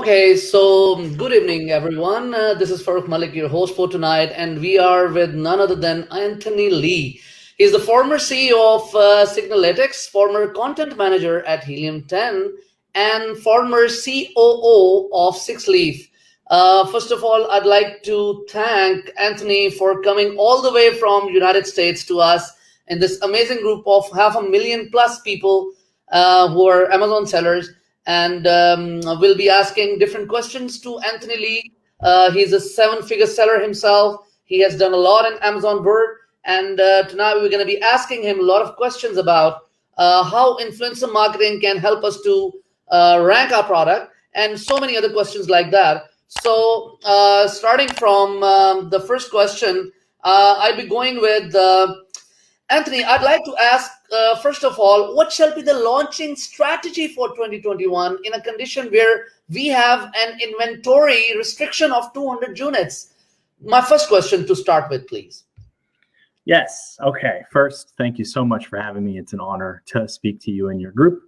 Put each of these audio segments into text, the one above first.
Okay, so good evening, everyone. This is Farooq Malik, your host for tonight, and we are with none other than Anthony Lee. He's the former CEO of Signalytics, former content manager at Helium 10, and former COO of Sixleaf. First of all, I'd like to thank Anthony for coming all the way from United States to us in this amazing group of 500,000 plus people who are Amazon sellers, and we'll be asking different questions to Anthony Lee. He's a seven-figure seller himself. He has done a lot in Amazon work, and tonight we're going to be asking him a lot of questions about how influencer marketing can help us to rank our product, and so many other questions like that. So starting from the first question, I'll be going with Anthony. I'd like to ask, first of all, what shall be the launching strategy for 2021 in a condition where we have an inventory restriction of 200 units? My first question to start with, please. Yes. Okay. First, thank you so much for having me. It's an honor to speak to you and your group.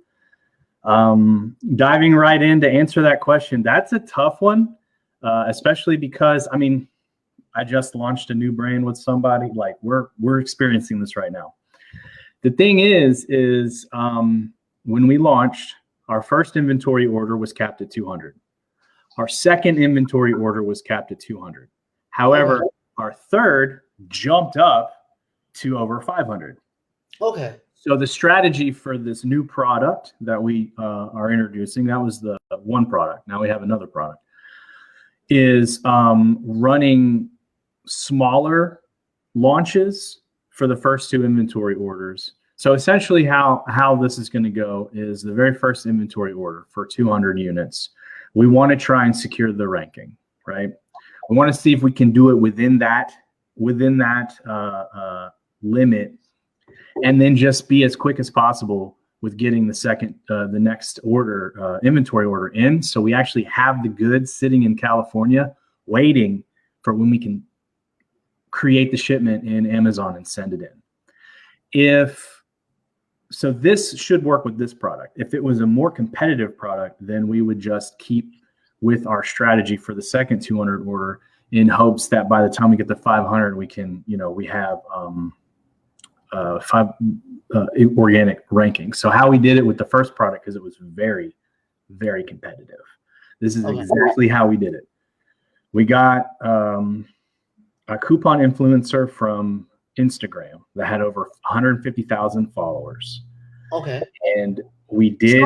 Diving right in to answer that question, that's a tough one, especially because, I just launched a new brand with somebody. Like we're experiencing this right now. The thing is when we launched, our first inventory order was capped at 200. Our second inventory order was capped at 200. However, our third jumped up to over 500. Okay. So the strategy for this new product that we are introducing, that was the one product. Now we have another product, is running smaller launches for the first two inventory orders. So essentially how this is going to go is the very first inventory order for 200 units. We want to try and secure the ranking, right? We want to see if we can do it within that limit, and then just be as quick as possible with getting the next order, inventory order in. So we actually have the goods sitting in California waiting for when we can create the shipment in Amazon and send it in. So this should work with this product. If it was a more competitive product, then we would just keep with our strategy for the second 200 order in hopes that by the time we get to 500, we can, we have organic ranking. So how we did it with the first product, because it was very, very competitive. This is exactly how we did it. We got a coupon influencer from Instagram that had over 150,000 followers. Okay. And we did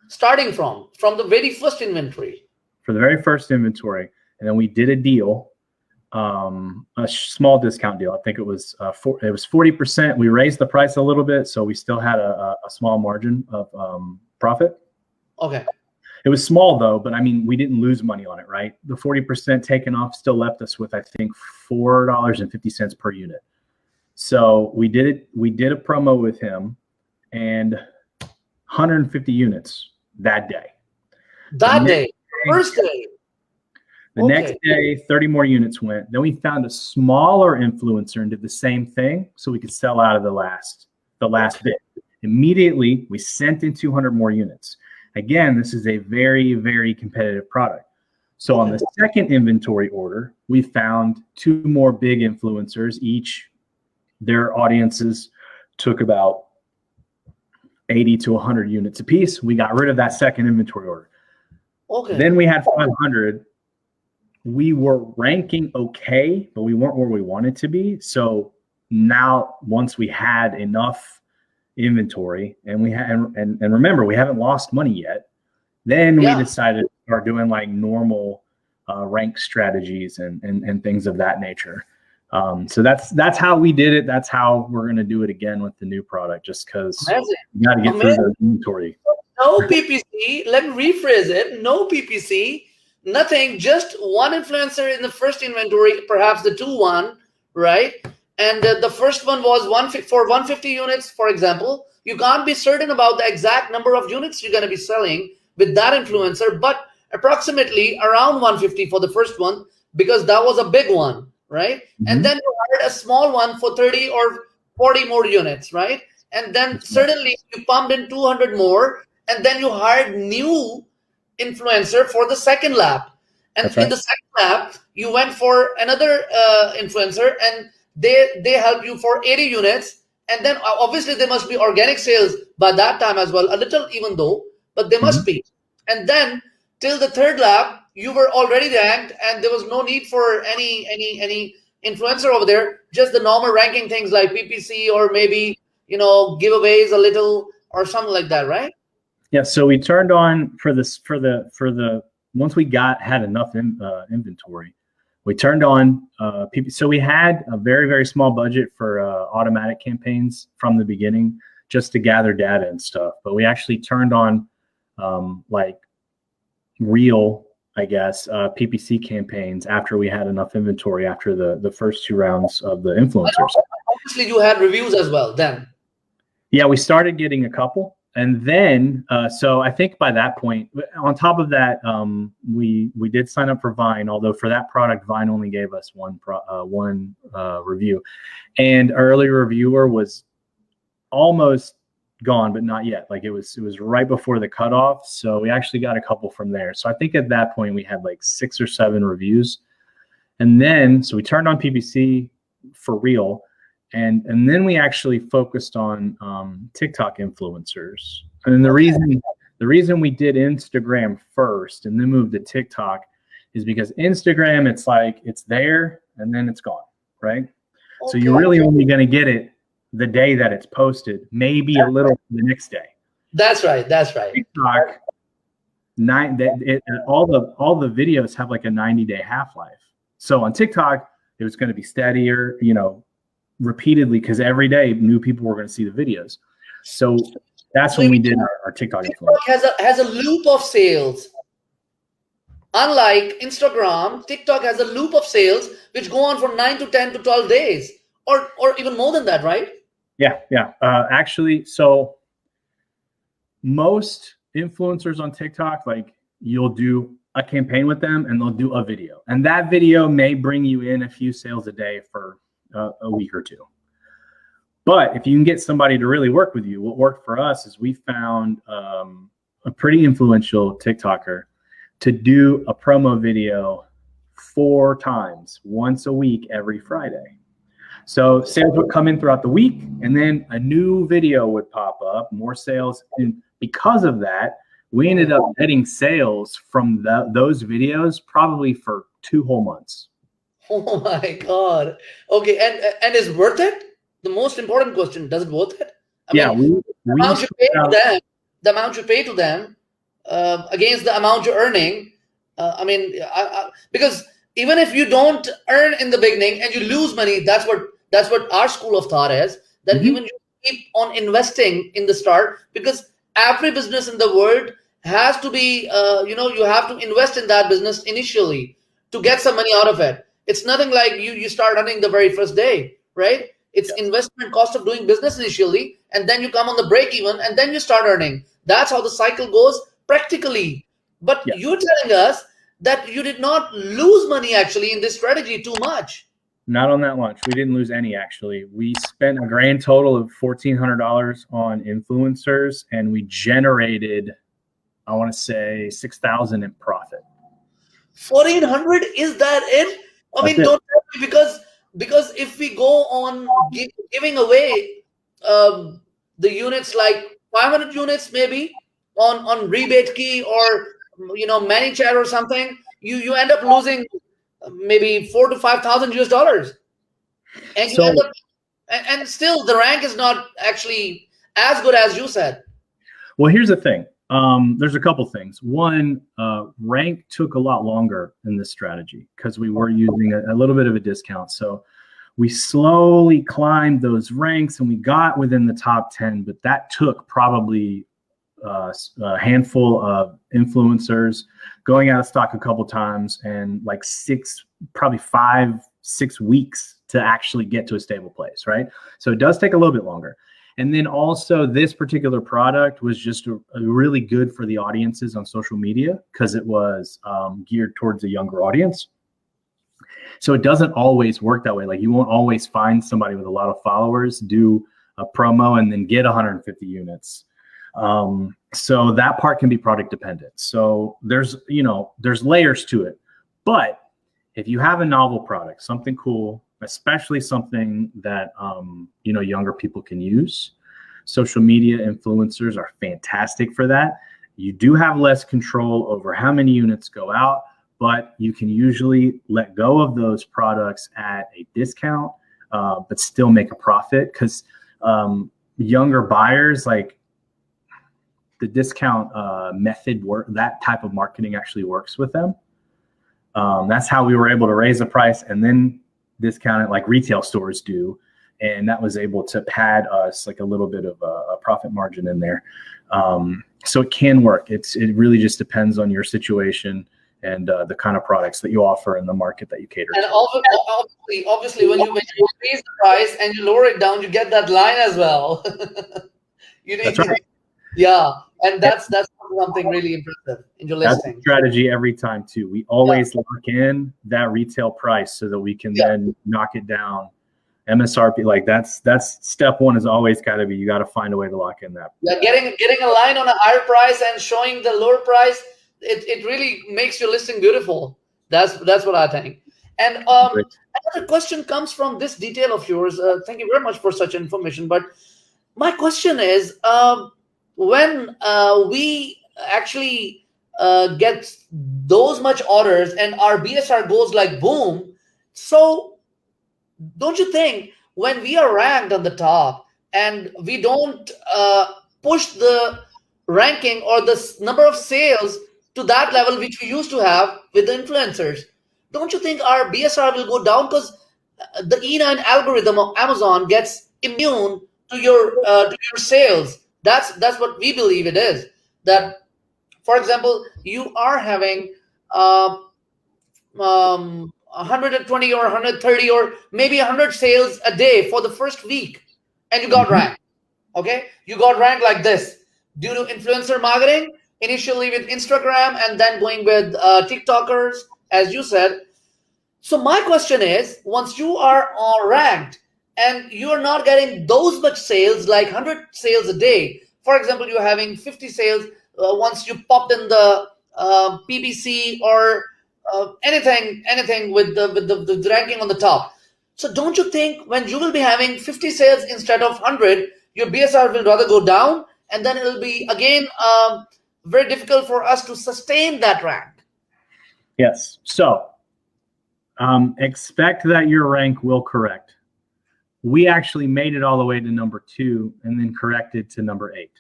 starting from the very first inventory. For the very first inventory, and then we did a deal, a small discount deal. I think it was 40%. We raised the price a little bit, so we still had a small margin of profit. Okay. It was small though, but we didn't lose money on it, right? The 40% taken off still left us with, I think, $4.50 per unit. So we did a promo with him, and 150 units that day. First day. The next day, 30 more units went. Then we found a smaller influencer and did the same thing so we could sell out of the last bit. Immediately, we sent in 200 more units. Again, this is a very, very competitive product. So on the second inventory order, we found two more big influencers. Each, their audiences took about 80 to 100 units apiece. We got rid of that second inventory order. Okay. Then we had 500. We were ranking okay, but we weren't where we wanted to be. So now, once we had enough inventory, and remember, we haven't lost money yet, then we decided to start doing like normal rank strategies and things of that nature. So that's how we did it. That's how we're going to do it again with the new product, just because we got to get through the inventory. No PPC. Let me rephrase it. No PPC. Nothing. Just one influencer in the first inventory, perhaps the 2-1, right? And the first one was for 150 units, for example. You can't be certain about the exact number of units you're going to be selling with that influencer, but approximately around 150 for the first one, because that was a big one, right? Mm-hmm. And then you hired a small one for 30 or 40 more units, right? And then certainly you pumped in 200 more, and then you hired new influencer for the second lap. And That's right. in the second lap, you went for another influencer, and they helped you for 80 units. And then obviously there must be organic sales by that time as well, a little even though, but there must be. And then till the third lap, you were already ranked, and there was no need for any influencer over there. Just the normal ranking things like PPC or maybe giveaways a little or something like that, right? Yeah. So we turned on for the once we had enough inventory, we turned on PPC. So we had a very, very small budget for automatic campaigns from the beginning, just to gather data and stuff. But we actually turned on like real, I guess, PPC campaigns after we had enough inventory after the first 2 rounds of the influencers. Obviously, you had reviews as well then. Yeah, we started getting a couple. And then, so I think by that point, on top of that, we did sign up for Vine, although for that product, Vine only gave us one review. And early reviewer was almost gone, but not yet. Like it was right before the cutoff. So we actually got a couple from there. So I think at that point we had like 6 or 7 reviews. And then, so we turned on PPC for real. And then we actually focused on TikTok influencers. And the reason we did Instagram first and then moved to TikTok is because Instagram, it's like it's there and then it's gone, right? Okay. So you're really only going to get it the day that it's posted, maybe a little the next day. That's right. TikTok, all the videos have like a 90-day half-life. So on TikTok, it was going to be steadier, repeatedly, because every day new people were going to see the videos. So that's when we did our TikTok influence. Has a loop of sales. Unlike Instagram, TikTok has a loop of sales which go on from 9 to 10 to 12 days or even more than that, right? Yeah. Actually, so most influencers on TikTok, like you'll do a campaign with them and they'll do a video. And that video may bring you in a few sales a day for a week or 2. But if you can get somebody to really work with you, what worked for us is we found a pretty influential TikToker to do a promo video 4 times, once a week, every Friday. So sales would come in throughout the week, and then a new video would pop up, more sales. And because of that, we ended up getting sales from those videos probably for 2 whole months. Oh my God. Okay. And is worth it? The most important question, does it worth it? The amount you pay to them against the amount you're earning. Because even if you don't earn in the beginning and you lose money, that's what our school of thought is, that even you keep on investing in the start, because every business in the world has to be, you have to invest in that business initially to get some money out of it. It's nothing like you start earning the very first day, right? It's investment cost of doing business initially, and then you come on the break even, and then you start earning. That's how the cycle goes practically. But you're telling us that you did not lose money actually in this strategy too much. Not on that launch. We didn't lose any, actually. We spent a grand total of $1,400 on influencers, and we generated, I want to say, $6,000 in profit. 1,400, is that it? I mean, don't tell me, because if we go on giving away the units, like 500 units maybe on rebate key or ManyChat or something, you end up losing maybe $4,000 to $5,000 and and still the rank is not actually as good as you said. Well, here's the thing. There's a couple things. One, rank took a lot longer in this strategy because we were using a little bit of a discount. So we slowly climbed those ranks and we got within the top 10, but that took probably a handful of influencers going out of stock a couple times and like 5-6 weeks to actually get to a stable place, right? So it does take a little bit longer. And then also this particular product was just a really good for the audiences on social media because it was geared towards a younger audience. So it doesn't always work that way. Like you won't always find somebody with a lot of followers do a promo and then get 150 units. So that part can be product dependent. So there's layers to it. But if you have a novel product, something cool, especially something that younger people can use, social media influencers are fantastic for that. You do have less control over how many units go out, but you can usually let go of those products at a discount, but still make a profit, because younger buyers, like, the discount method that type of marketing actually works with them. That's how we were able to raise the price and then discount it like retail stores do. And that was able to pad us like a little bit of a profit margin in there. So it can work. It really just depends on your situation and the kind of products that you offer and the market that you cater And to. obviously, when you raise the price and you lower it down, you get that line as well. That's right. Yeah, and that's something really impressive in your listing. That's a strategy every time too. We always lock in that retail price so that we can then knock it down. MSRP, like that's step one, is always got to be, you got to find a way to lock in that. Yeah, getting a line on a higher price and showing the lower price, it really makes your listing beautiful. That's what I think. And another question comes from this detail of yours. Thank you very much for such information. But my question is, when we actually get those much orders and our BSR goes like boom, so don't you think when we are ranked on the top and we don't push the ranking or the number of sales to that level which we used to have with the influencers, don't you think our BSR will go down? Because the E9 algorithm of Amazon gets immune to your sales. That's what we believe it is. That, for example, you are having 120 or 130 or maybe 100 sales a day for the first week, and you got ranked. Okay, you got ranked like this due to influencer marketing, initially with Instagram and then going with TikTokers, as you said. So my question is, once you are ranked and you are not getting those much sales, like 100 sales a day, for example, you're having 50 sales once you popped in the PPC or anything with the ranking on the top. So don't you think when you will be having 50 sales instead of 100, your BSR will rather go down, and then it will be again very difficult for us to sustain that rank? Yes. So expect that your rank will correct. We actually made it all the way to number 2 and then corrected to number 8.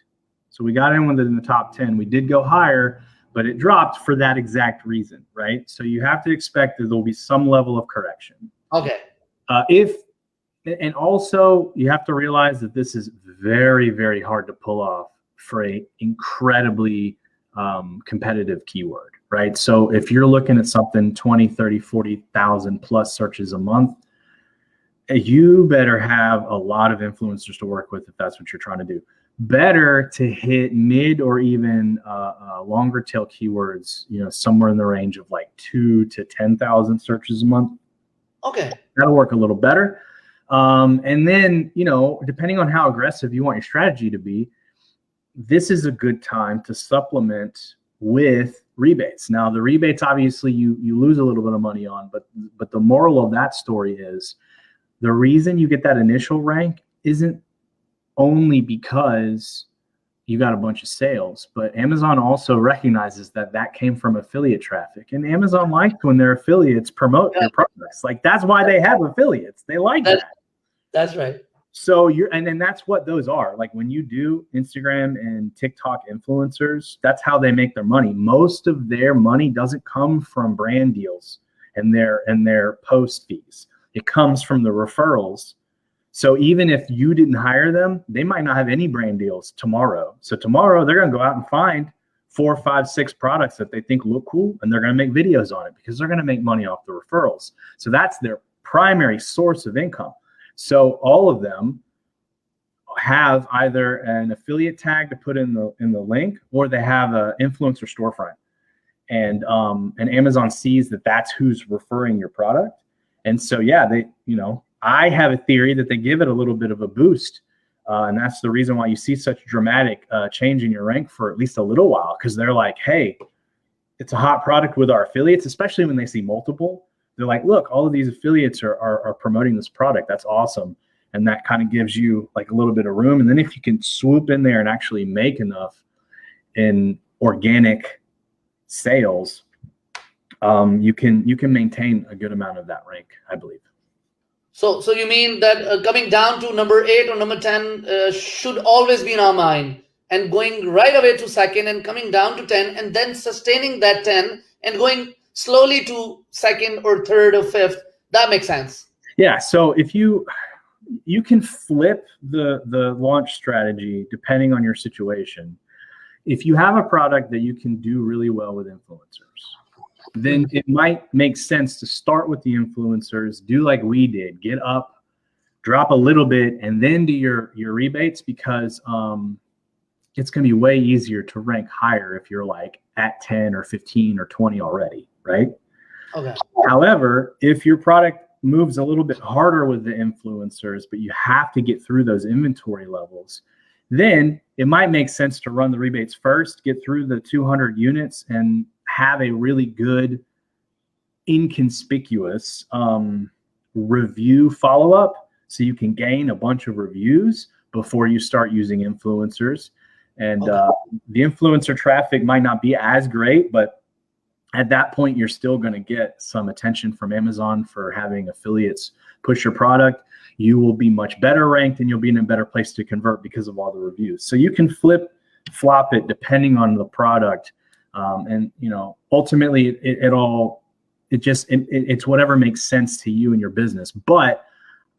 So we got in within the top 10. We did go higher, but it dropped for that exact reason, right? So you have to expect that there'll be some level of correction. Okay. And also you have to realize that this is very, very hard to pull off for a incredibly competitive keyword, right? So if you're looking at something 20, 30, 40,000 plus searches a month, you better have a lot of influencers to work with if that's what you're trying to do. Better to hit mid or even longer tail keywords, somewhere in the range of like 2 to 10,000 searches a month. Okay. That'll work a little better. And then, depending on how aggressive you want your strategy to be, this is a good time to supplement with rebates. Now, the rebates, obviously, you lose a little bit of money on, but the moral of that story is the reason you get that initial rank isn't only because you got a bunch of sales, but Amazon also recognizes that came from affiliate traffic, and Amazon likes when their affiliates promote their products. Like, that's why they have affiliates. They like that. That's right. So and then that's what those are. Like, when you do Instagram and TikTok influencers, that's how they make their money. Most of their money doesn't come from brand deals and their post fees. It comes from the referrals. So even if you didn't hire them, they might not have any brand deals tomorrow. So tomorrow they're going to go out and find 4, 5, 6 products that they think look cool, and they're going to make videos on it because they're going to make money off the referrals. So that's their primary source of income. So all of them have either an affiliate tag to put in the link, or they have an influencer storefront. And Amazon sees that that's who's referring your product. And so, yeah, I have a theory that they give it a little bit of a boost And that's the reason why you see such dramatic change in your rank for at least a little while, because they're like, hey, it's a hot product with our affiliates, especially when they see multiple. They're like, look, all of these affiliates are promoting this product. That's awesome. And that kind of gives you like a little bit of room. And then if you can swoop in there and actually make enough in organic sales, you can maintain a good amount of that rank, I believe. So you mean that coming down to number 8 or number 10 should always be in our mind, and going right away to second and coming down to 10 and then sustaining that 10 and going slowly to second or third or fifth. That makes sense. Yeah. So if you can flip the launch strategy depending on your situation. If you have a product that you can do really well with influencers, then it might make sense to start with the influencers, do like we did, get up, drop a little bit, and then do your rebates, because it's going to be way easier to rank higher if you're like at 10 or 15 or 20 already, right? Okay. However, if your product moves a little bit harder with the influencers, but you have to get through those inventory levels, then it might make sense to run the rebates first, get through the 200 units, and have a really good, inconspicuous review follow-up, so you can gain a bunch of reviews before you start using influencers. And the influencer traffic might not be as great, but at that point, you're still going to get some attention from Amazon for having affiliates push your product. You will be much better ranked, and you'll be in a better place to convert because of all the reviews. So you can flop it depending on the product. And, you know, ultimately it's whatever makes sense to you and your business. But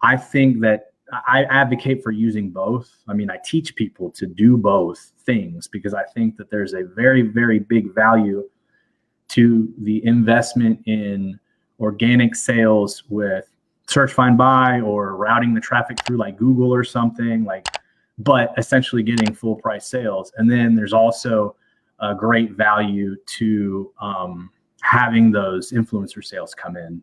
I think that I advocate for using both. I mean, I teach people to do both things because I think that there's a very, very big value to the investment in organic sales with search, find, buy, or routing the traffic through like Google or something, but essentially getting full price sales. And then there's also a great value to having those influencer sales come in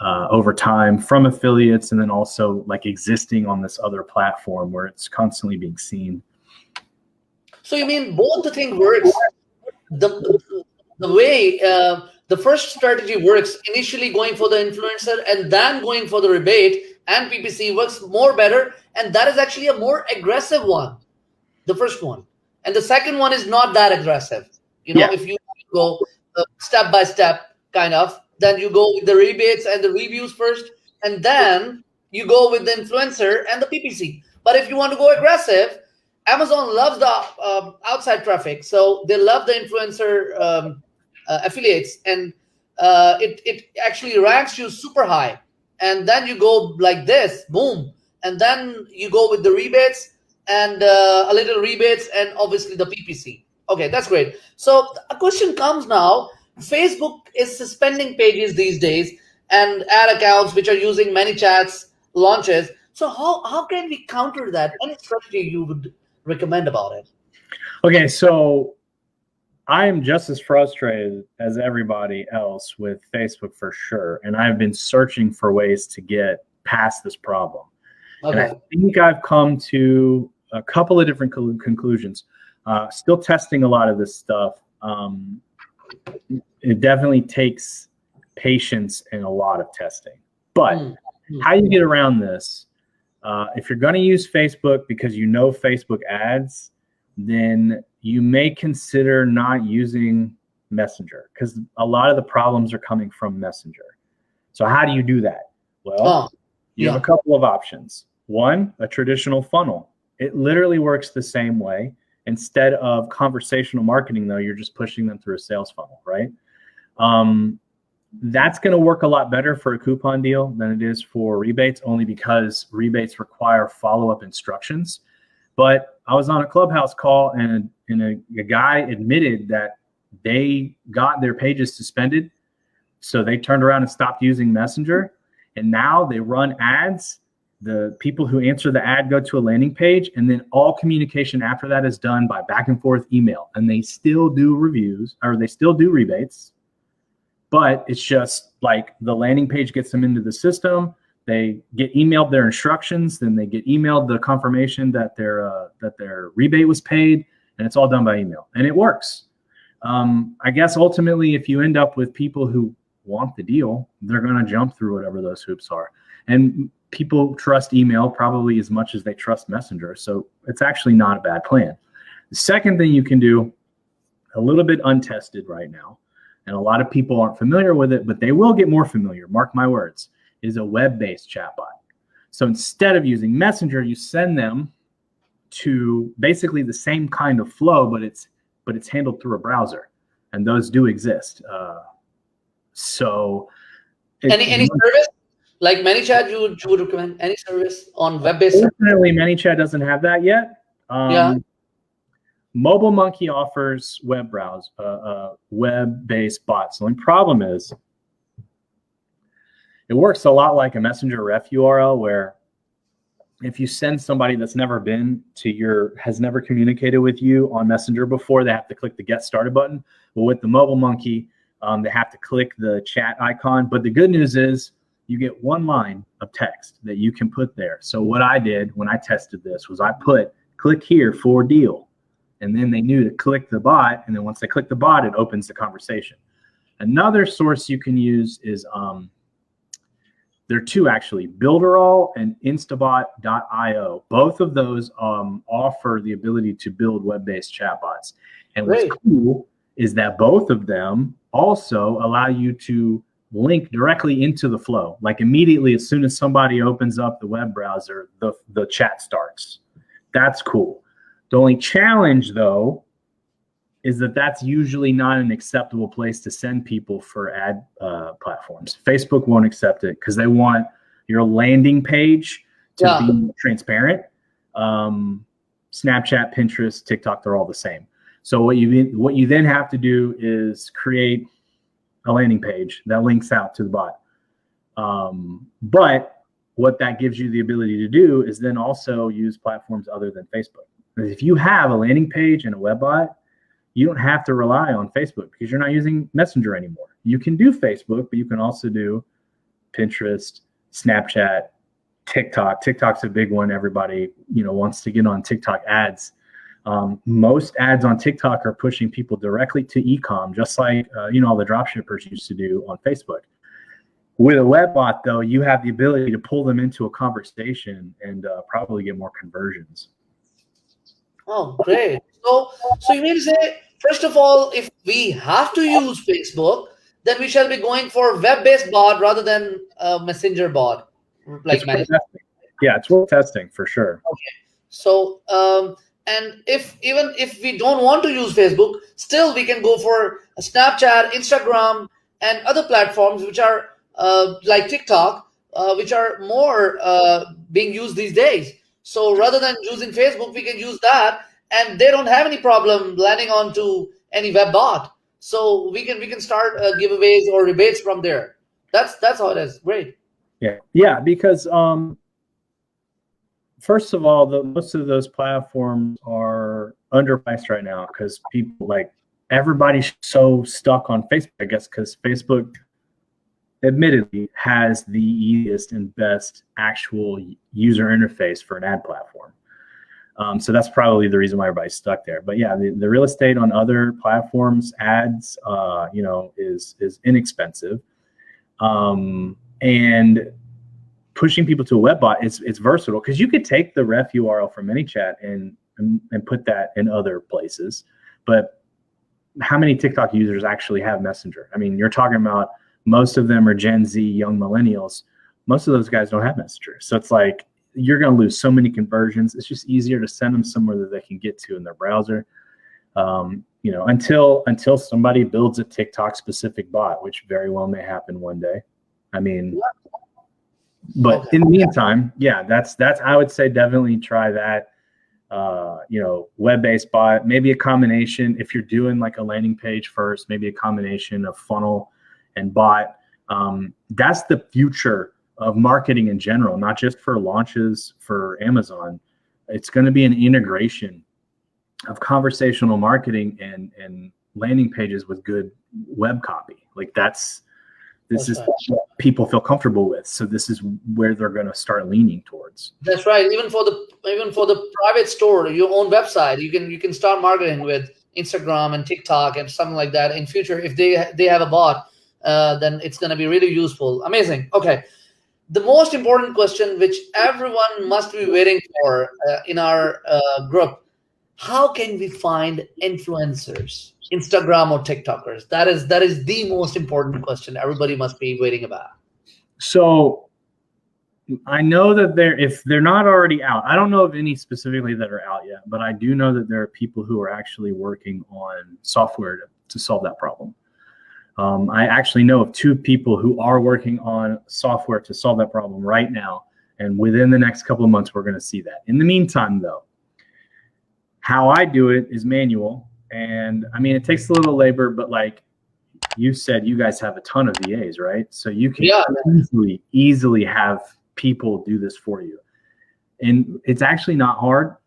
over time from affiliates, and then also like existing on this other platform where it's constantly being seen. So you mean both the thing works? The way the first strategy works, initially going for the influencer and then going for the rebate and PPC, works more better, and that is actually a more aggressive one, the first one. And the second one is not that aggressive. You know, yeah. If you go step by step, kind of, then you go with the rebates and the reviews first, and then you go with the influencer and the PPC. But if you want to go aggressive, Amazon loves the outside traffic, so they love the influencer affiliates, and it actually ranks you super high. And then you go like this, boom, and then you go with the rebates and a little rebates and obviously the PPC. Okay, that's great. So a question comes now. Facebook is suspending pages these days and ad accounts which are using ManyChat's launches. So how can we counter that? Any strategy you would recommend about it? Okay, so I am just as frustrated as everybody else with Facebook for sure. And I've been searching for ways to get past this problem. Okay. And I think I've come to a couple of different conclusions. Still testing a lot of this stuff. It definitely takes patience and a lot of testing. But how you get around this, if you're going to use Facebook because you know Facebook ads, then you may consider not using Messenger, because a lot of the problems are coming from Messenger. So how do you do that? Well, you have a couple of options. One, a traditional funnel. It literally works the same way. Instead of conversational marketing, though, you're just pushing them through a sales funnel, right? That's going to work a lot better for a coupon deal than it is for rebates, only because rebates require follow-up instructions. But I was on a Clubhouse call, and a guy admitted that they got their pages suspended. So they turned around and stopped using Messenger. And now they run ads. The people who answer the ad go to a landing page, and then all communication after that is done by back and forth email. And they still do reviews, or they still do rebates, but it's just like the landing page gets them into the system. They get emailed their instructions, then they get emailed the confirmation that their rebate was paid, and it's all done by email, and it works. I guess ultimately, if you end up with people who want the deal, they're going to jump through whatever those hoops are. And people trust email probably as much as they trust Messenger, so it's actually not a bad plan. The second thing you can do, a little bit untested right now, and a lot of people aren't familiar with it, but they will get more familiar, mark my words, is a web-based chatbot. So instead of using Messenger, you send them to basically the same kind of flow, but it's handled through a browser, and those do exist. Any service like ManyChat you would recommend? Any service on web-based? Fortunately, ManyChat doesn't have that yet. Mobile Monkey offers web-based bots. The only problem is it works a lot like a Messenger ref URL, where if you send somebody that's never has never communicated with you on Messenger before, they have to click the Get Started button. Well, with the Mobile Monkey, they have to click the chat icon. But the good news is you get one line of text that you can put there. So what I did when I tested this was I put click here for deal. And then they knew to click the bot. And then once they click the bot, it opens the conversation. Another source you can use is there are two actually, Builderall and Instabot.io. Both of those offer the ability to build web-based chatbots. And what's cool is that both of them also allow you to link directly into the flow. Like immediately, as soon as somebody opens up the web browser, the chat starts. That's cool. The only challenge, though, is that that's usually not an acceptable place to send people for ad platforms. Facebook won't accept it because they want your landing page to be transparent. Snapchat, Pinterest, TikTok, they're all the same. So what you then have to do is create a landing page that links out to the bot. But what that gives you the ability to do is then also use platforms other than Facebook. If you have a landing page and a web bot, you don't have to rely on Facebook because you're not using Messenger anymore. You can do Facebook, but you can also do Pinterest, Snapchat, TikTok. TikTok's a big one. Everybody, wants to get on TikTok ads. Most ads on TikTok are pushing people directly to e-com, just like all the drop shippers used to do on Facebook. With a web bot, though, you have the ability to pull them into a conversation and probably get more conversions. Oh, great. So you mean to say, first of all, if we have to use Facebook, then we shall be going for web-based bot rather than a Messenger bot, like ManyChat. Yeah, it's worth testing for sure. Okay. So, and even if we don't want to use Facebook, still we can go for Snapchat, Instagram, and other platforms which are like TikTok, which are more being used these days. So rather than using Facebook, we can use that, and they don't have any problem landing onto any web bot. So we can start giveaways or rebates from there. That's how it is. Great. Yeah, because first of all, most of those platforms are underpriced right now because everybody's so stuck on Facebook, I guess, because Facebook admittedly has the easiest and best actual user interface for an ad platform. So that's probably the reason why everybody's stuck there. But yeah, the real estate on other platforms, ads, is inexpensive. And pushing people to a web bot, it's versatile because you could take the ref URL from ManyChat and put that in other places. But how many TikTok users actually have Messenger? I mean, you're talking about most of them are Gen Z, young millennials. Most of those guys don't have Messenger. So it's like you're going to lose so many conversions. It's just easier to send them somewhere that they can get to in their browser. Until somebody builds a TikTok specific bot, which very well may happen one day. I mean, but in the meantime, yeah, that's I would say definitely try that. Web-based bot, maybe a combination. If you're doing like a landing page first, maybe a combination of funnel and bot. That's the future of marketing in general, not just for launches for Amazon. It's going to be an integration of conversational marketing and landing pages with good web copy. Like that's This is what people feel comfortable with. So this is where they're going to start leaning towards. That's right. Even for the private store, your own website, you can start marketing with Instagram and TikTok and something like that. In future, if they have a bot, then it's going to be really useful. Amazing. Okay. The most important question, which everyone must be waiting for in our group: how can we find influencers, Instagram or TikTokers? That is the most important question everybody must be waiting about. So I know that if they're not already out, I don't know of any specifically that are out yet, but I do know that there are people who are actually working on software to solve that problem. I actually know of 2 people who are working on software to solve that problem right now. And within the next couple of months, we're going to see that. In the meantime, though, how I do it is manual. And I mean, it takes a little labor, but like you said, you guys have a ton of VAs, right? So you can easily have people do this for you. And it's actually not hard.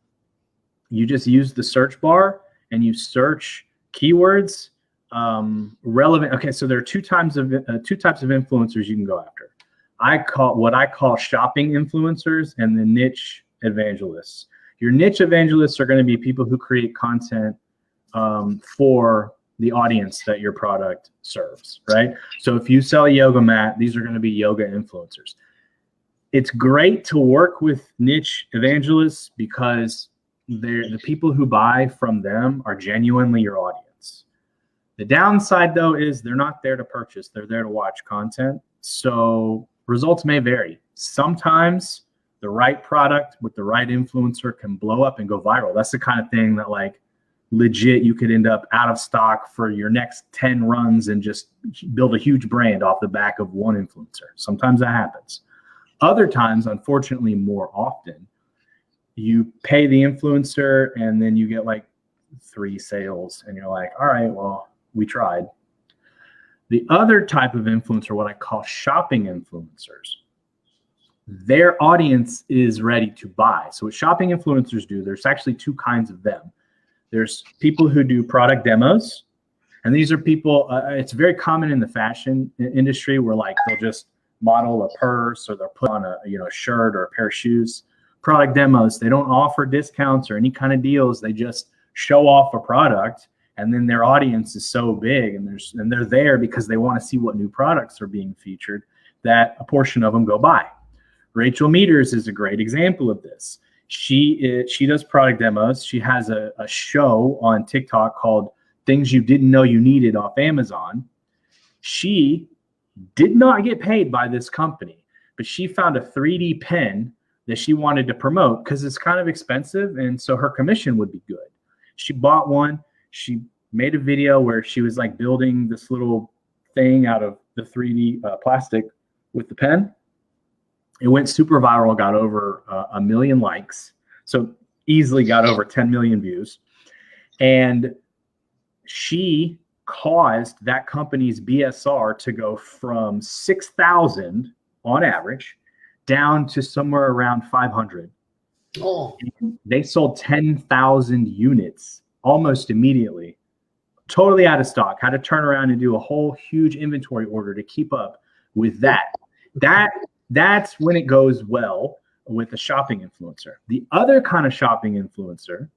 You just use the search bar and you search keywords relevant. Okay, so there are two types of influencers you can go after. I call shopping influencers and the niche evangelists. Your niche evangelists are going to be people who create content for the audience that your product serves, right? So if you sell a yoga mat, these are going to be yoga influencers. It's great to work with niche evangelists because the people who buy from them are genuinely your audience. The downside, though, is they're not there to purchase. They're there to watch content. So results may vary. Sometimes the right product with the right influencer can blow up and go viral. That's the kind of thing that, like, legit, you could end up out of stock for your next 10 runs and just build a huge brand off the back of one influencer. Sometimes that happens. Other times, unfortunately, more often, you pay the influencer and then you get like 3 sales and you're like, all right, well, we tried. The other type of influencer, what I call shopping influencers, their audience is ready to buy. So what shopping influencers do, there's actually 2 kinds of them. There's people who do product demos, and these are people, it's very common in the fashion industry where like they'll just model a purse or they'll put on a shirt or a pair of shoes. Product demos, they don't offer discounts or any kind of deals. They just show off a product, and then their audience is so big and they're there because they want to see what new products are being featured that a portion of them go buy. Rachel Meters is a great example of this. She does product demos. She has a show on TikTok called Things You Didn't Know You Needed off Amazon. She did not get paid by this company, but she found a 3D pen that she wanted to promote because it's kind of expensive, and so her commission would be good. She bought one. She made a video where she was like building this little thing out of the 3D plastic with the pen. It went super viral, got over 1 million likes. So easily got over 10 million views. And she caused that company's BSR to go from 6,000 on average down to somewhere around 500. Oh. They sold 10,000 units almost immediately, totally out of stock, had to turn around and do a whole huge inventory order to keep up with that. That's when it goes well with a shopping influencer. The other kind of shopping influencer,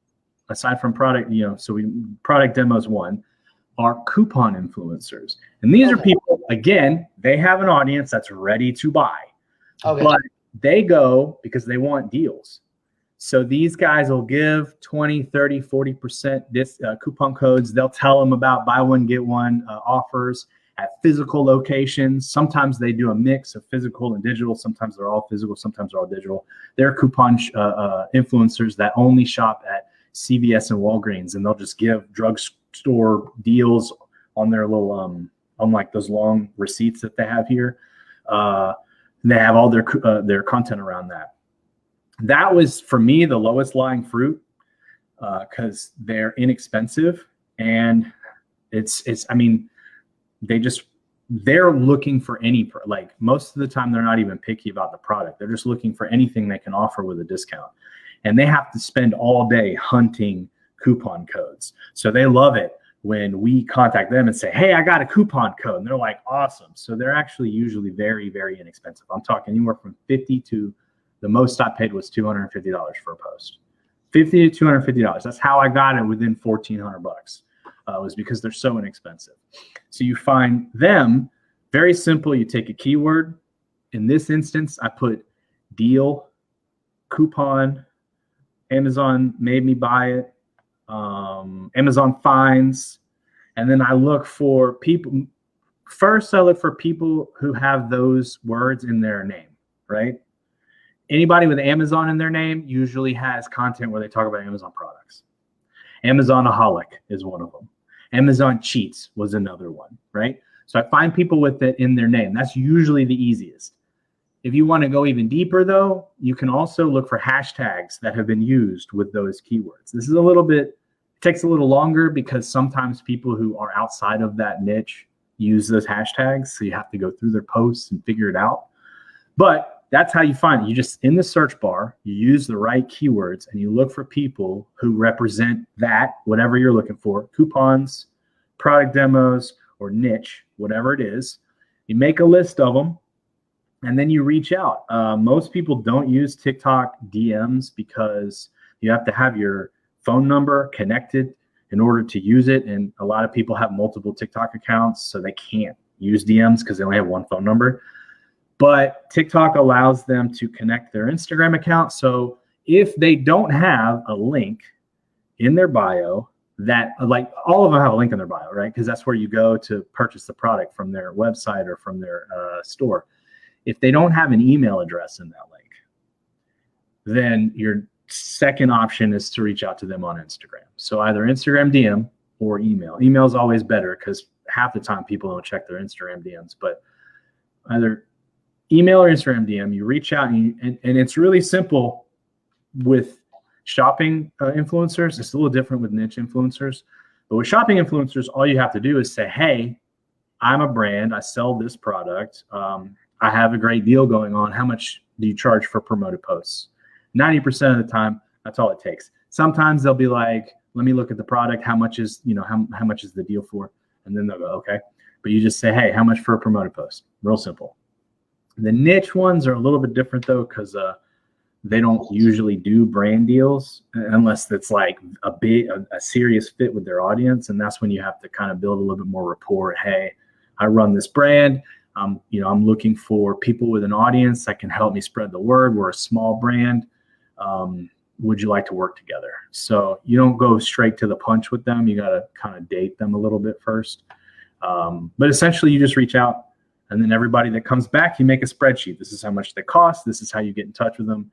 aside from product, product demos one, are coupon influencers. And these are people, again, they have an audience that's ready to buy. Okay. But they go because they want deals. So these guys will give 20, 30, 40% coupon codes. They'll tell them about buy one, get one offers at physical locations. Sometimes they do a mix of physical and digital. Sometimes they're all physical. Sometimes they're all digital. They're coupon influencers that only shop at CVS and Walgreens, and they'll just give drugstore deals on their little, on like those long receipts that they have here. They have all their content around that. That was, for me, the lowest lying fruit because they're inexpensive, and they're looking for most of the time they're not even picky about the product. They're just looking for anything they can offer with a discount, and they have to spend all day hunting coupon codes. So they love it. when we contact them and say, hey, I got a coupon code. And they're like, awesome. So they're actually usually very, very inexpensive. I'm talking anywhere from 50 to the most I paid was $250 for a post. $50 to $250. That's how I got it within $1,400 bucks. Was because they're so inexpensive. So you find them very simple. You take a keyword. In this instance, I put deal, coupon, Amazon made me buy it, Amazon finds, and then I look for people. First, I look for people who have those words in their name, right? Anybody with Amazon in their name usually has content where they talk about Amazon products. Amazonaholic is one of them. Amazon Cheats was another one, right? So I find people with it in their name. That's usually the easiest. If you want to go even deeper, though, you can also look for hashtags that have been used with those keywords. This is takes a little longer because sometimes people who are outside of that niche use those hashtags. So you have to go through their posts and figure it out. But that's how you find it. You just, in the search bar, you use the right keywords and you look for people who represent that, whatever you're looking for, coupons, product demos, or niche, whatever it is. You make a list of them and then you reach out. Most people don't use TikTok DMs because you have to have your phone number connected in order to use it. And a lot of people have multiple TikTok accounts, so they can't use DMs because they only have one phone number. But TikTok allows them to connect their Instagram account. So if they don't have a link in their bio, that, like, all of them have a link in their bio, right? Because that's where you go to purchase the product from their website or from their store. If they don't have an email address in that link, then your second option is to reach out to them on Instagram. So either Instagram DM or email. Email is always better because half the time people don't check their Instagram DMs, but either email or Instagram DM, you reach out and it's really simple with shopping influencers. It's a little different with niche influencers, but with shopping influencers, all you have to do is say, hey, I'm a brand. I sell this product. I have a great deal going on. How much do you charge for promoted posts? 90% of the time, that's all it takes. Sometimes they'll be like, let me look at the product. How much is, how much is the deal for? And then they'll go, okay. But you just say, hey, how much for a promoted post? Real simple. The niche ones are a little bit different though, because they don't usually do brand deals unless it's like a serious fit with their audience. And that's when you have to kind of build a little bit more rapport. Hey, I run this brand. I'm looking for people with an audience that can help me spread the word. We're a small brand. Would you like to work together? So you don't go straight to the punch with them. You got to kind of date them a little bit first. But essentially you just reach out, and then everybody that comes back, you make a spreadsheet. This is how much they cost. This is how you get in touch with them.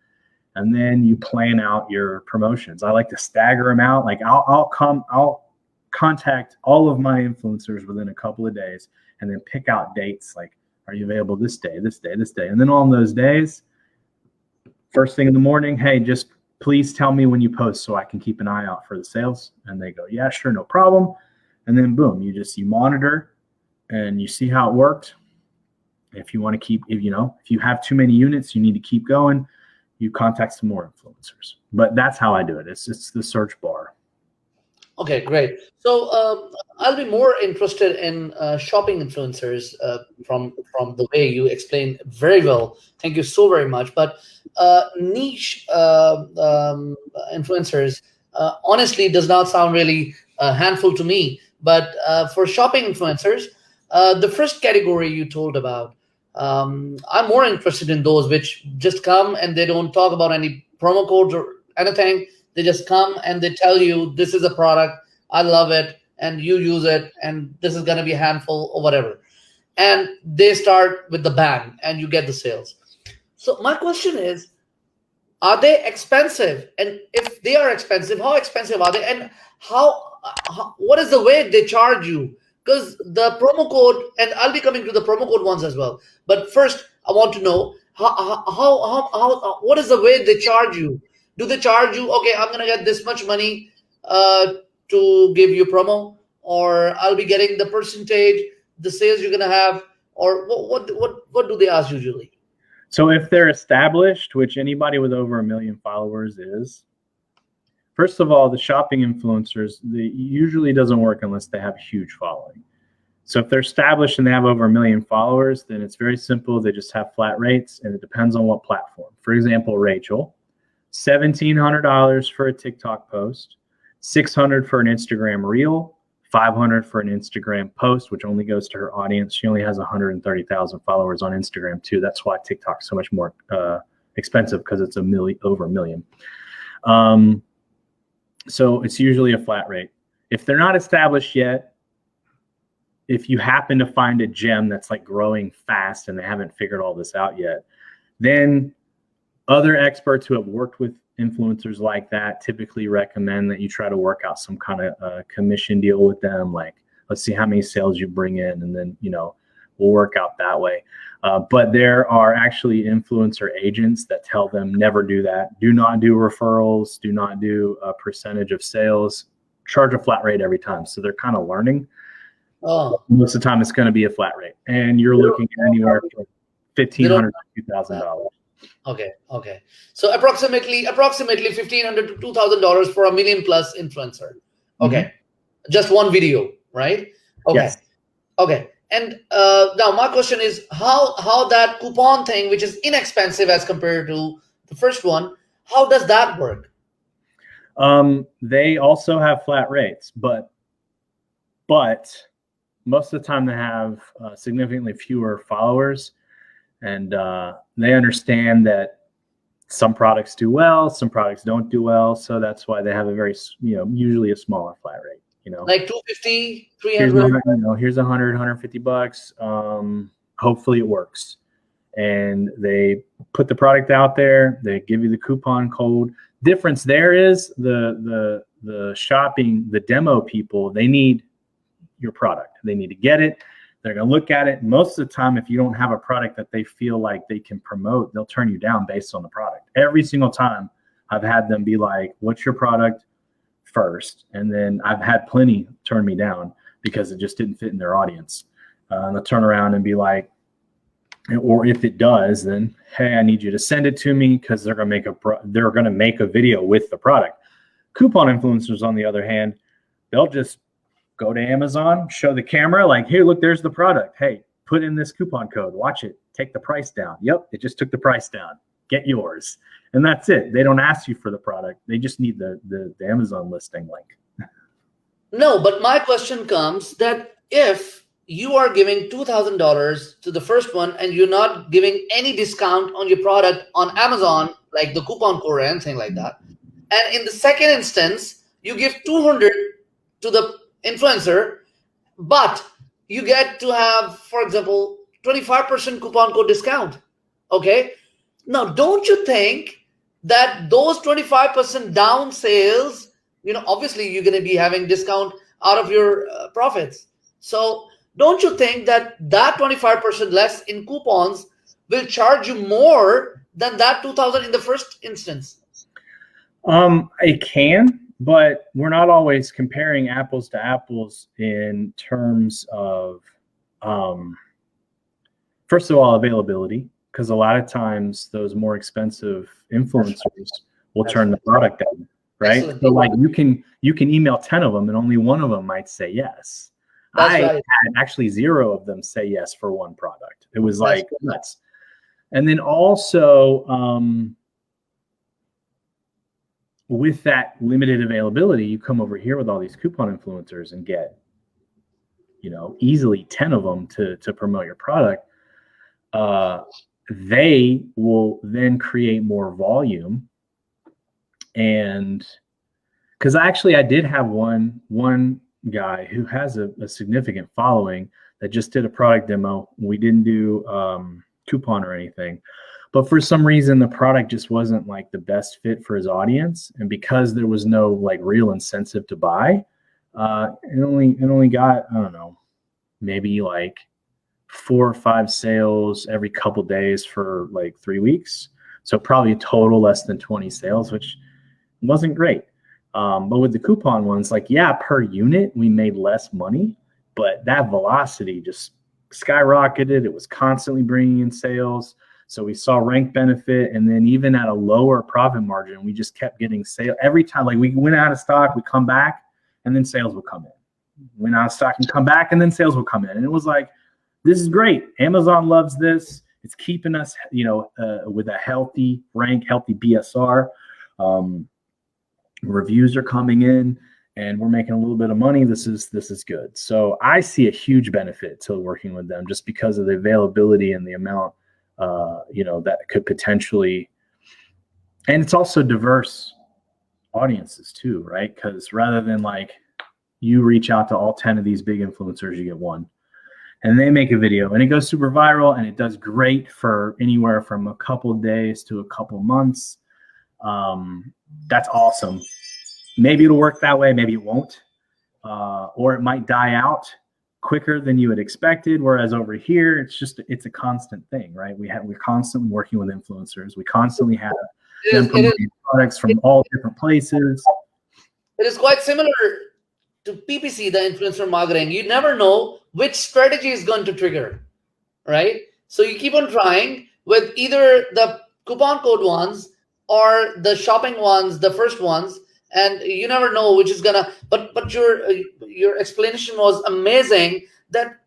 And then you plan out your promotions. I like to stagger them out. Like I'll contact all of my influencers within a couple of days and then pick out dates. Like, are you available this day, this day, this day? And then on those days, first thing in the morning, hey, just please tell me when you post so I can keep an eye out for the sales. And they go, yeah, sure, no problem. And then boom, you monitor and you see how it worked. If you want to keep, if you have too many units, you need to keep going, you contact some more influencers. But that's how I do it. It's the search bar. Okay, great. So I'll be more interested in shopping influencers from the way you explained very well. Thank you so very much. But niche influencers honestly does not sound really a handful to me. But for shopping influencers, the first category you told about, I'm more interested in those which just come and they don't talk about any promo codes or anything. They just come and they tell you, this is a product, I love it, and you use it, and this is going to be a handful or whatever. And they start with the bang and you get the sales. So my question is, are they expensive? And if they are expensive, how expensive are they? And what is the way they charge you? Because the promo code, and I'll be coming to the promo code ones as well. But first, I want to know what is the way they charge you? Do they charge you, okay, I'm going to get this much money to give you promo, or I'll be getting the percentage, the sales you're going to have, or what do they ask usually? So if they're established, which anybody with over 1 million followers is, First of all, the shopping influencers, usually doesn't work unless they have a huge following. So if they're established and they have over 1 million followers, then it's very simple. They just have flat rates, and it depends on what platform. For example, Rachel, $1,700 for a TikTok post, $600 for an Instagram reel, $500 for an Instagram post, which only goes to her audience. She only has 130,000 followers on Instagram too. That's why TikTok's so much more expensive, because it's over 1 million. So it's usually a flat rate. If they're not established yet, if you happen to find a gem that's like growing fast and they haven't figured all this out yet, then other experts who have worked with influencers like that typically recommend that you try to work out some kind of commission deal with them. Like, let's see how many sales you bring in, and then, we'll work out that way. But there are actually influencer agents that tell them never do that. Do not do referrals. Do not do a percentage of sales. Charge a flat rate every time. So they're kind of learning. Oh, Most of the time, it's going to be a flat rate, and you're looking at anywhere from $1,500 to $2,000. Okay. So approximately $1,500 to $2,000 for a million plus influencer. Okay, just one video, right? Okay, Yes. Okay. And now my question is how that coupon thing, which is inexpensive as compared to the first one, how does that work? They also have flat rates, but most of the time they have significantly fewer followers, and they understand that some products do well, some products don't do well. So that's why they have a very, usually a smaller flat rate, Like 250, here's 300? here's 100, 150 bucks. Hopefully it works. And they put the product out there. They give you the coupon code. Difference there is the shopping, the demo people, they need your product. They need to get it. They're going to look at it. Most of the time, if you don't have a product that they feel like they can promote, they'll turn you down based on the product. Every single time I've had them be like, what's your product first? And then I've had plenty turn me down because it just didn't fit in their audience. And they'll turn around and be like, or if it does, then, hey, I need you to send it to me, because they're going to make a video with the product. Coupon influencers, on the other hand, they'll just go to Amazon, show the camera, like, here, look, there's the product. Hey, put in this coupon code. Watch it. Take the price down. Yep, it just took the price down. Get yours. And that's it. They don't ask you for the product. They just need the Amazon listing link. No, but my question comes that if you are giving $2,000 to the first one and you're not giving any discount on your product on Amazon, like the coupon code or anything like that, and in the second instance, you give 200 to the influencer, but you get to have, for example, 25% coupon code discount. Okay. Now, don't you think that those 25% down sales, obviously you're going to be having discount out of your profits. So don't you think that 25% less in coupons will charge you more than that 2,000 in the first instance? It can, but we're not always comparing apples to apples in terms of, first of all, availability, because a lot of times those more expensive influencers will turn the product down, right? Excellent. So like you can email 10 of them and only one of them might say yes. That's I right. had actually 0 of them say yes for one product. It was like nuts. And then also, with that limited availability, you come over here with all these coupon influencers and get, easily 10 of them to promote your product. They will then create more volume. And because I did have one guy who has a significant following that just did a product demo. We didn't do coupon or anything. But for some reason, the product just wasn't like the best fit for his audience. And because there was no like real incentive to buy, it only got, I don't know, maybe like 4 or 5 sales every couple days for like 3 weeks. So probably a total less than 20 sales, which wasn't great. But with the coupon ones, like, yeah, per unit, we made less money, but that velocity just skyrocketed. It was constantly bringing in sales. So we saw rank benefit, and then even at a lower profit margin, we just kept getting sale every time. Like we went out of stock, we come back, and then sales would come in. Went out of stock and come back, and then sales would come in. And it was like, this is great. Amazon loves this. It's keeping us, with a healthy rank, healthy BSR. Reviews are coming in, and we're making a little bit of money. This is good. So I see a huge benefit to working with them just because of the availability and the amount, that could potentially, and it's also diverse audiences too, right? Because rather than like you reach out to all 10 of these big influencers, you get one, and they make a video and it goes super viral and it does great for anywhere from a couple of days to a couple months. That's awesome. Maybe it'll work that way. Maybe it won't. Or it might die out quicker than you had expected. Whereas over here, it's a constant thing, right? We're constantly working with influencers. We constantly have them promoting products from all different places. It is quite similar to PPC, the influencer marketing. You never know which strategy is going to trigger, right? So you keep on trying with either the coupon code ones or the shopping ones, the first ones, and you never know which is gonna. But your explanation was amazing. That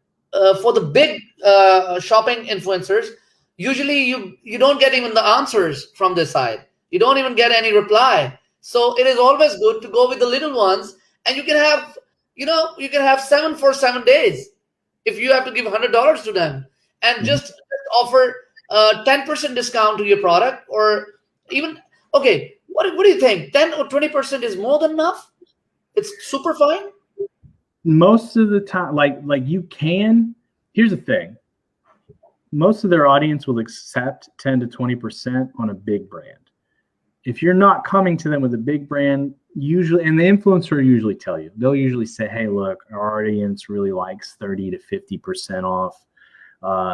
for the big shopping influencers, usually you don't get even the answers from this side. You don't even get any reply. So it is always good to go with the little ones, and you can have 7 for 7 days if you have to give $100 to them, and just offer 10% discount to your product, or even okay. What do you think? 10 or 20% is more than enough? It's super fine? Most of the time, like you can. Here's the thing. Most of their audience will accept 10 to 20% on a big brand. If you're not coming to them with a big brand, usually, and the influencer usually tell you, they'll usually say, hey, look, our audience really likes 30 to 50% off,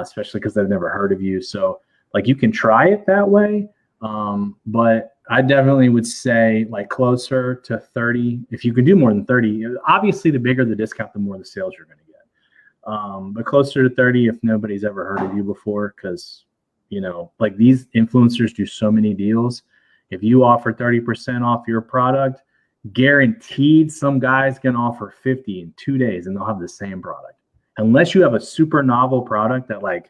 especially because they've never heard of you. So like you can try it that way. But I definitely would say like closer to 30. If you can do more than 30, obviously the bigger the discount, the more the sales you're going to get. But closer to 30 if nobody's ever heard of you before, because, like these influencers do so many deals. If you offer 30% off your product, guaranteed some guy's going to offer 50 in 2 days and they'll have the same product. Unless you have a super novel product that like,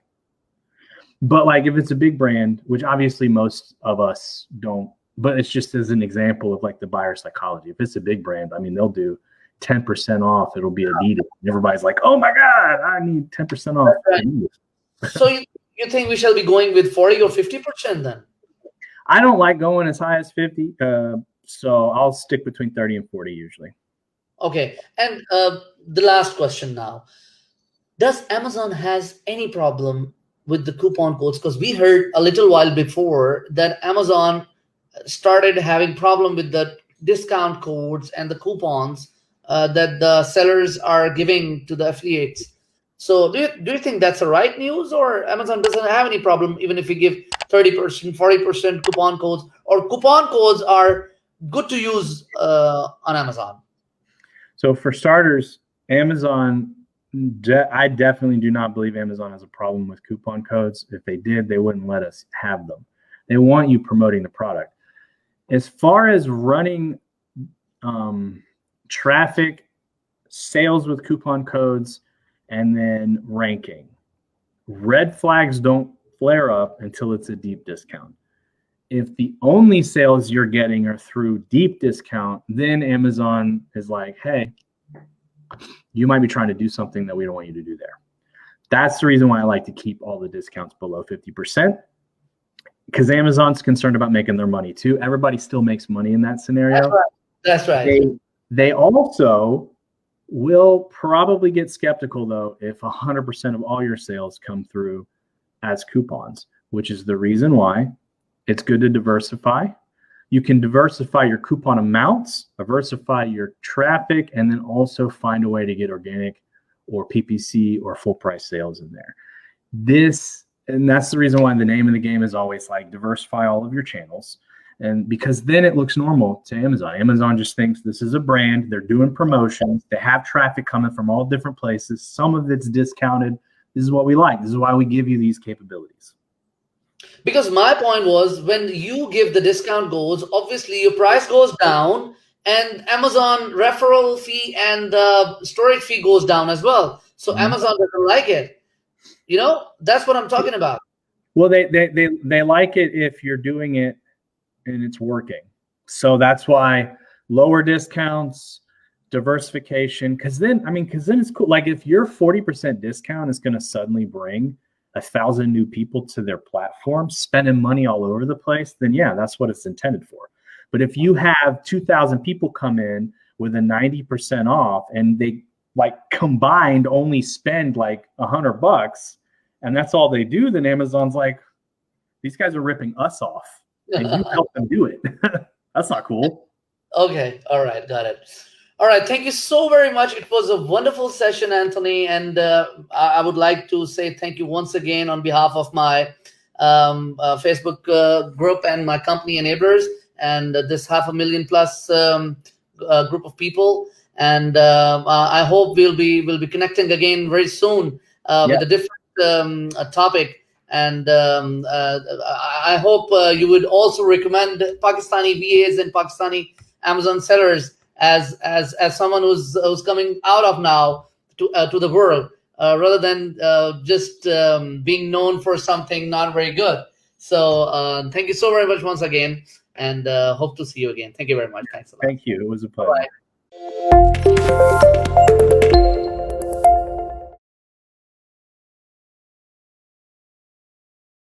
but like if it's a big brand, which obviously most of us don't, but it's just as an example of like the buyer psychology. If it's a big brand, I mean, they'll do 10% off. It'll be Adidas. And everybody's like, oh my God, I need 10% off. Right. So you think we shall be going with 40 or 50% then? I don't like going as high as 50. So I'll stick between 30 and 40 usually. Okay. And the last question now. Does Amazon has any problem with the coupon codes? Because we heard a little while before that Amazon started having problem with the discount codes and the coupons that the sellers are giving to the affiliates. So do you think that's the right news, or Amazon doesn't have any problem even if you give 30%, 40% coupon codes, or coupon codes are good to use on Amazon? So for starters, Amazon, I definitely do not believe Amazon has a problem with coupon codes. If they did, they wouldn't let us have them. They want you promoting the product. As far as running traffic, sales with coupon codes, and then ranking, red flags don't flare up until it's a deep discount. If the only sales you're getting are through deep discount, then Amazon is like, hey, you might be trying to do something that we don't want you to do there. That's the reason why I like to keep all the discounts below 50%, because Amazon's concerned about making their money too. Everybody still makes money in that scenario. That's right. They also will probably get skeptical though if 100% of all your sales come through as coupons, which is the reason why it's good to diversify. You can diversify your coupon amounts, diversify your traffic, and then also find a way to get organic or PPC or full price sales in there. And that's the reason why the name of the game is always like diversify all of your channels. And because then it looks normal to Amazon. Amazon just thinks this is a brand. They're doing promotions. They have traffic coming from all different places. Some of it's discounted. This is what we like. This is why we give you these capabilities. Because my point was, when you give the discount codes, obviously your price goes down, and Amazon referral fee and storage fee goes down as well. So Amazon doesn't like it. That's what I'm talking about. Well, they like it if you're doing it and it's working. So that's why lower discounts, diversification, because then it's cool. Like if your 40% discount is going to suddenly bring 1,000 new people to their platform, spending money all over the place, then yeah, that's what it's intended for. But if you have 2,000 people come in with a 90% off and they like combined only spend like $100 and that's all they do, then Amazon's like, these guys are ripping us off and you help them do it. That's not cool. Okay. All right. Got it. All right. Thank you so very much. It was a wonderful session, Anthony. And I would like to say thank you once again on behalf of my Facebook group and my company enablers and this 500,000 plus group of people. And I hope we'll be connecting again very soon with a different topic. And I hope you would also recommend Pakistani VAs and Pakistani Amazon sellers as someone who's coming out of now to the world, rather than just being known for something not very good. So thank you so very much once again, and hope to see you again. Thank you very much. Thanks a lot. Thank you. It was a pleasure. Bye.